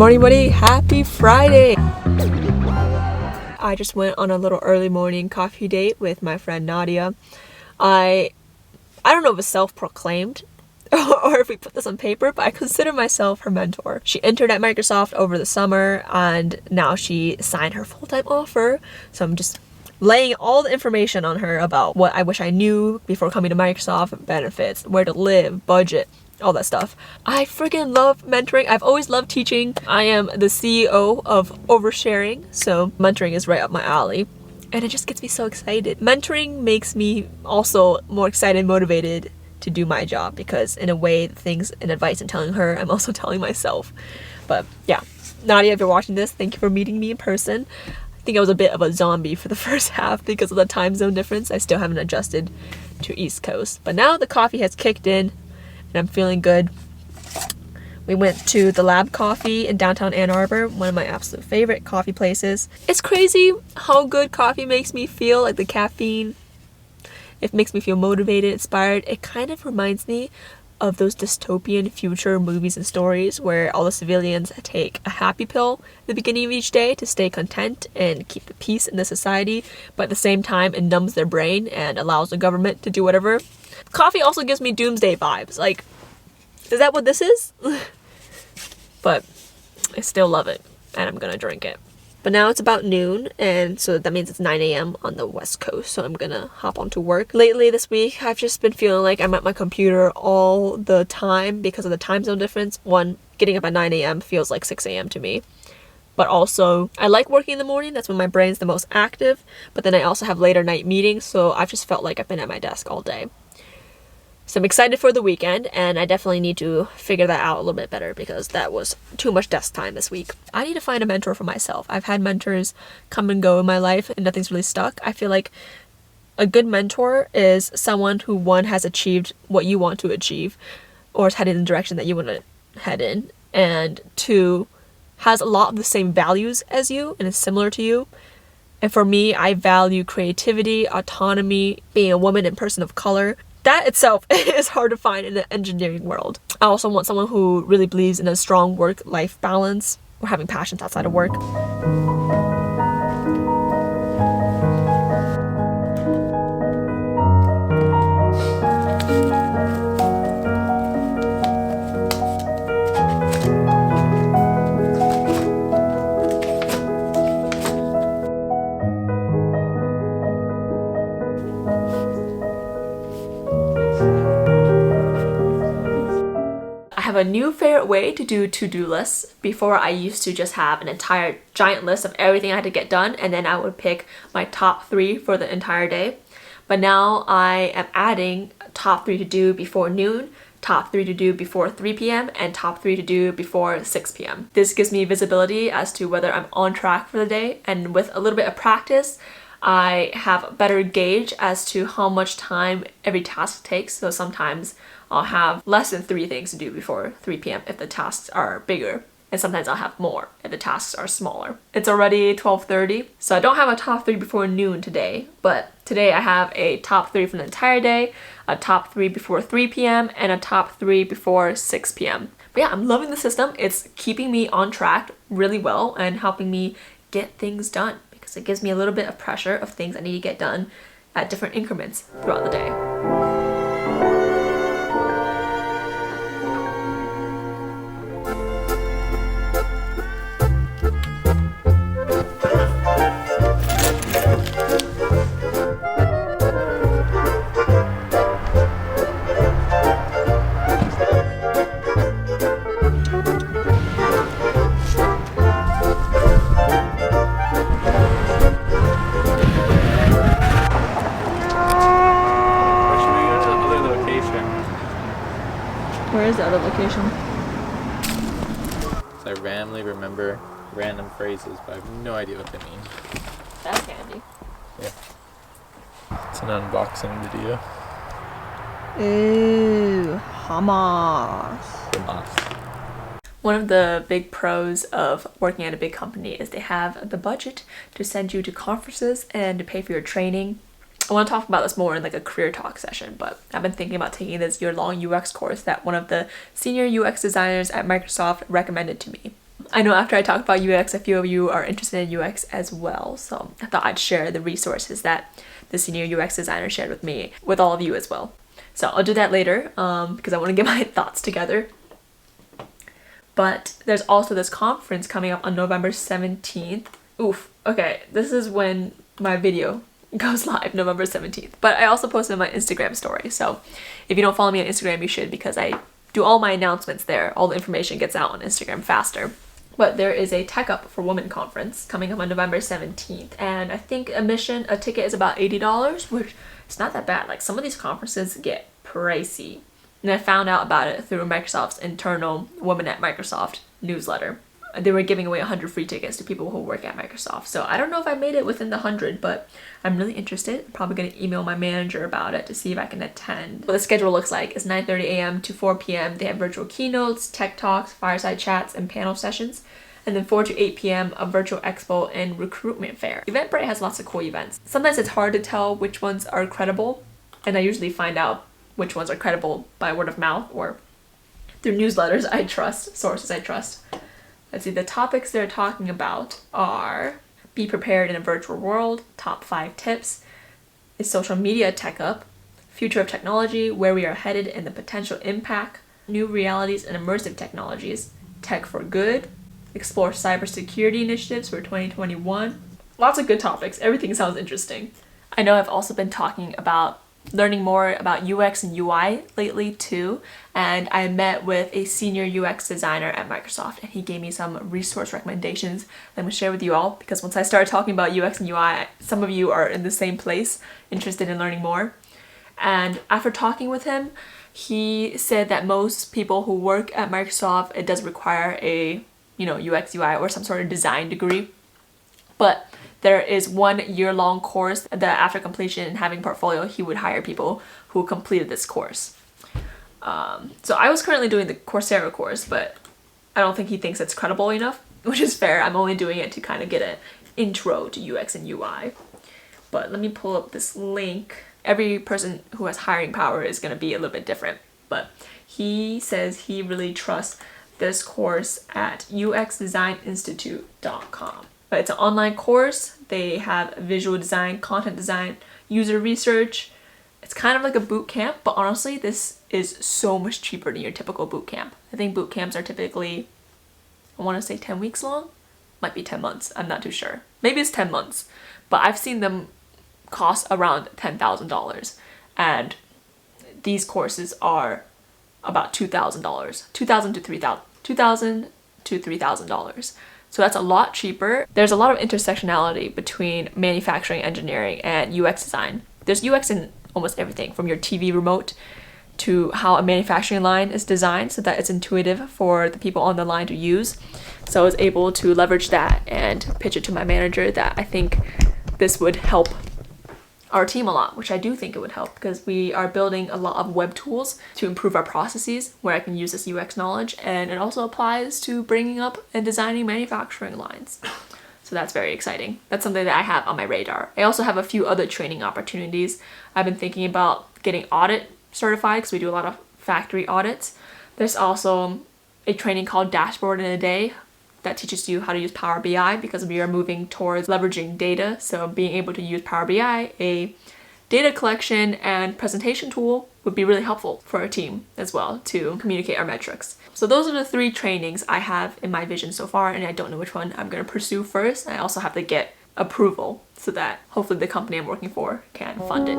morning, buddy. Happy Friday. I just went on a little early morning coffee date with my friend Nadia. I don't know if it's self-proclaimed or if we put this on paper, but I consider myself her mentor. She interned at Microsoft over the summer and now she signed her full-time offer. So I'm just laying all the information on her about what I wish I knew before coming to Microsoft, benefits, where to live, budget, all that stuff. I freaking love mentoring. I've always loved teaching. I am the CEO of oversharing, so mentoring is right up my alley. And it just gets me so excited. Mentoring makes me also more excited and motivated to do my job because in a way, the things and advice I'm telling her, I'm also telling myself. But yeah, Nadia, if you're watching this, thank you for meeting me in person. I think I was a bit of a zombie for the first half because of the time zone difference. I still haven't adjusted to East Coast. But now the coffee has kicked in and I'm feeling good. We went to the Lab Coffee in downtown Ann Arbor, one of my absolute favorite coffee places. It's crazy how good coffee makes me feel, like the caffeine. It makes me feel motivated, inspired. It kind of reminds me of those dystopian future movies and stories where all the civilians take a happy pill at the beginning of each day to stay content and keep the peace in the society, but at the same time it numbs their brain and allows the government to do whatever. Coffee also gives me doomsday vibes. Like, is that what this is? But I still love it and I'm gonna drink it. But now it's about noon, and so that means it's 9 a.m. on the West Coast, so I'm gonna hop onto work. Lately this week, I've just been feeling like I'm at my computer all the time because of the time zone difference. One, getting up at 9 a.m. feels like 6 a.m. to me. But also, I like working in the morning, that's when my brain's the most active, but then I also have later night meetings, so I've just felt like I've been at my desk all day. So I'm excited for the weekend, and I definitely need to figure that out a little bit better because that was too much desk time this week. I need to find a mentor for myself. I've had mentors come and go in my life and nothing's really stuck. I feel like a good mentor is someone who, one, has achieved what you want to achieve or is headed in the direction that you want to head in, and two, has a lot of the same values as you and is similar to you. And for me, I value creativity, autonomy, being a woman and person of color. That itself is hard to find in the engineering world. I also want someone who really believes in a strong work-life balance or having passions outside of work. I have a new favorite way to do to-do lists. Before, I used to just have an entire giant list of everything I had to get done, and then I would pick my top 3 for the entire day. But now I am adding top 3 to do before noon, top 3 to do before 3 p.m., and top 3 to do before 6 p.m. This gives me visibility as to whether I'm on track for the day, and with a little bit of practice, I have a better gauge as to how much time every task takes. So sometimes I'll have less than 3 things to do before 3 p.m. if the tasks are bigger. And sometimes I'll have more if the tasks are smaller. It's already 12:30, so I don't have a top 3 before noon today, but today I have a top 3 for the entire day, a top 3 before 3 p.m., and a top 3 before 6 p.m. But yeah, I'm loving the system. It's keeping me on track really well and helping me get things done because it gives me a little bit of pressure of things I need to get done at different increments throughout the day. Where is the other location? So I randomly remember random phrases, but I have no idea what they mean. That's handy. Yeah. It's an unboxing video. Ooh, Hamas. Hamas. One of the big pros of working at a big company is they have the budget to send you to conferences and to pay for your training. I want to talk about this more in like a career talk session, but I've been thinking about taking this year-long UX course that one of the senior UX designers at Microsoft recommended to me. I know after I talk about UX, a few of you are interested in UX as well, so I thought I'd share the resources that the senior UX designer shared with me with all of you as well. So I'll do that later because I want to get my thoughts together. But there's also this conference coming up on November 17th. Oof, okay, this is when my video goes live, November 17th. But I also posted my Instagram story, so if you don't follow me on Instagram, you should, because I do all my announcements there. All the information gets out on Instagram faster. But there is a Tech Up for Women conference coming up on November 17th, and I think a ticket is about $80, which is not that bad. Like, some of these conferences get pricey. And I found out about it through Microsoft's internal Women at Microsoft newsletter. They were giving away 100 free tickets to people who work at Microsoft. So I don't know if I made it within the 100, but I'm really interested. I'm probably going to email my manager about it to see if I can attend. What the schedule looks like is 9:30 a.m. to 4 p.m. They have virtual keynotes, tech talks, fireside chats, and panel sessions. And then 4 to 8 p.m. a virtual expo and recruitment fair. Eventbrite has lots of cool events. Sometimes it's hard to tell which ones are credible, and I usually find out which ones are credible by word of mouth or through newsletters I trust, sources I trust. Let's see, the topics they're talking about are be prepared in a virtual world, top 5 tips, is social media tech up, future of technology, where we are headed and the potential impact, new realities and immersive technologies, tech for good, explore cybersecurity initiatives for 2021. Lots of good topics. Everything sounds interesting. I know I've also been talking about learning more about UX and UI lately too, and I met with a senior UX designer at Microsoft, and he gave me some resource recommendations that I'm going to share with you all, because once I start talking about UX and UI, some of you are in the same place, interested in learning more. And after talking with him, he said that most people who work at Microsoft, it does require a UX, UI, or some sort of design degree, but there is 1 year-long course that after completion and having portfolio, he would hire people who completed this course. So I was currently doing the Coursera course, but I don't think he thinks it's credible enough, which is fair. I'm only doing it to kind of get an intro to UX and UI. But let me pull up this link. Every person who has hiring power is going to be a little bit different, but he says he really trusts this course at uxdesigninstitute.com. But it's an online course. They have visual design, content design, user research. It's kind of like a boot camp, but honestly, this is so much cheaper than your typical boot camp. I think boot camps are typically, I want to say 10 weeks long. Might be 10 months. I'm not too sure. Maybe it's 10 months, but I've seen them cost around $10,000. And these courses are about $2,000, $2,000 to $3,000. So that's a lot cheaper. There's a lot of intersectionality between manufacturing engineering and UX design. There's UX in almost everything, from your TV remote to how a manufacturing line is designed so that it's intuitive for the people on the line to use. So I was able to leverage that and pitch it to my manager that I think this would help our team a lot, which I do think it would help, because we are building a lot of web tools to improve our processes where I can use this UX knowledge, and it also applies to bringing up and designing manufacturing lines. So that's very exciting. That's something that I have on my radar. I also have a few other training opportunities. I've been thinking about getting audit certified because we do a lot of factory audits. There's also a training called Dashboard in a Day that teaches you how to use Power BI, because we are moving towards leveraging data. So being able to use Power BI, a data collection and presentation tool, would be really helpful for our team as well to communicate our metrics. So those are the 3 trainings I have in my vision so far, and I don't know which one I'm going to pursue first. I also have to get approval so that hopefully the company I'm working for can fund it.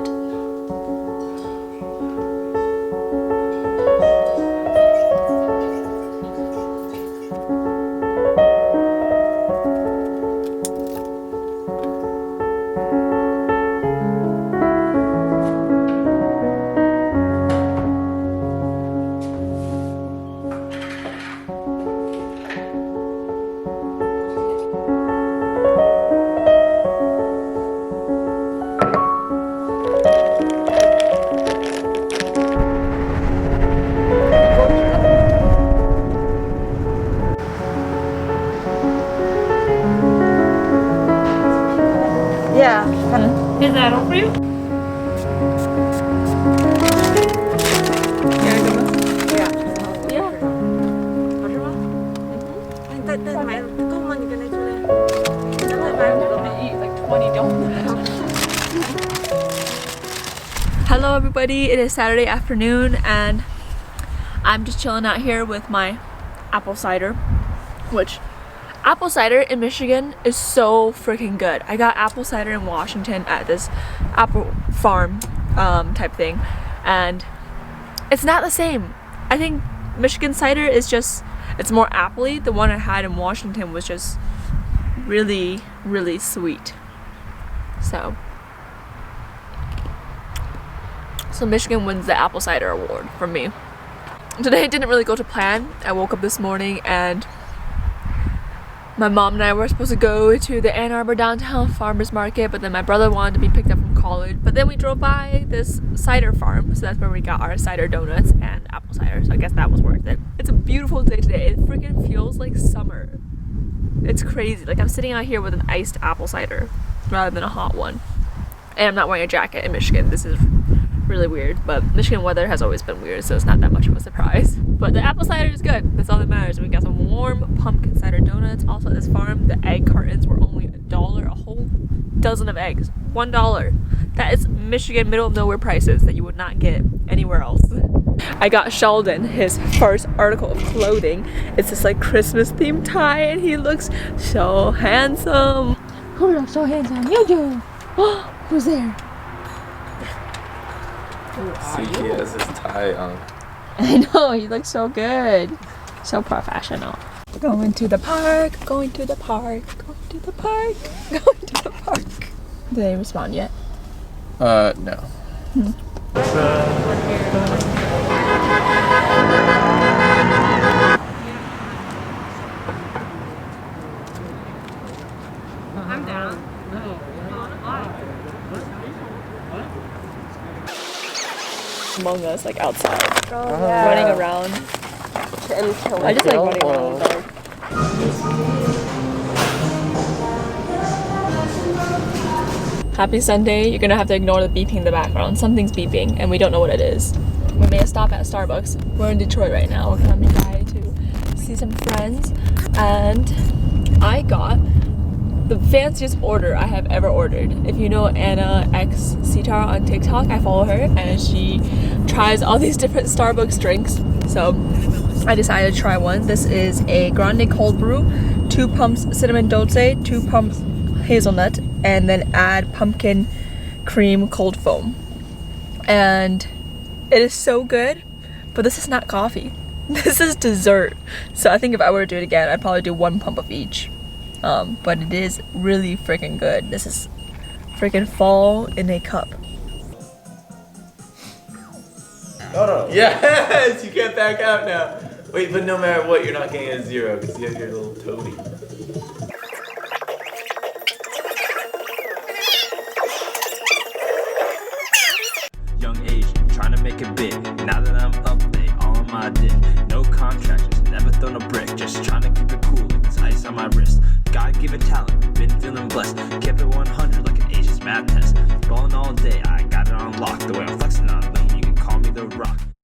Yeah. Is that all for you? Yeah. Hello everybody, it is Saturday afternoon and I'm just chilling out here with my apple cider, which apple cider in Michigan is so freaking good. I got apple cider in Washington at this apple farm type thing, and it's not the same. I think Michigan cider is just, it's more appley. The one I had in Washington was just really, really sweet. So Michigan wins the apple cider award from me. Today didn't really go to plan. I woke up this morning and my mom and I were supposed to go to the Ann Arbor downtown farmers market, but then my brother wanted to be picked up from college. But then we drove by this cider farm, so that's where we got our cider donuts and apple cider. So I guess that was worth it. It's a beautiful day today. It freaking feels like summer. It's crazy. Like I'm sitting out here with an iced apple cider rather than a hot one. And I'm not wearing a jacket in Michigan. This is really weird, but Michigan weather has always been weird, so it's not that much of a surprise. But the apple cider is good. That's all that matters. We got some warm pumpkin cider donuts. Also at this farm, the egg cartons were only $1, a whole dozen of eggs. $1. That is Michigan middle of nowhere prices that you would not get anywhere else. I got Sheldon his first article of clothing. It's this like Christmas themed tie and he looks so handsome. Who looks so handsome? You do. Who's there? See, he has his tie on. I know, he looks so good. So professional. Going to the park, going to the park, going to the park, going to the park. Did they respond yet? No. I'm down. Among Us, like outside, running around. I just like running around in the dark. Happy Sunday. You're gonna have to ignore the beeping in the background. Something's beeping and we don't know what it is. We made a stop at Starbucks. We're in Detroit right now. We're coming by to see some friends and I got the fanciest order I have ever ordered. If you know Anna X Sitar on TikTok, I follow her and she tries all these different Starbucks drinks. So I decided to try one. This is a grande cold brew, 2 pumps cinnamon dolce, 2 pumps hazelnut, and then add pumpkin cream cold foam. And it is so good, but this is not coffee. This is dessert. So I think if I were to do it again, I'd probably do 1 pump of each. But it is really freaking good. This is freaking fall in a cup. No. Yes, you can't back out now. Wait, but no matter what, you're not getting a 0 because you have your little toady. Young age, trying to make it big. Now that I'm up, they all on my dick. No contractors, never thrown a brick. Just trying to keep it cool like this ice on my wrist. God-given talent, been feeling blessed. Kept it 100 like an Asia's math test. Ballin' all day, I got it on lock. The way I'm flexing on them, you can call me the Rock.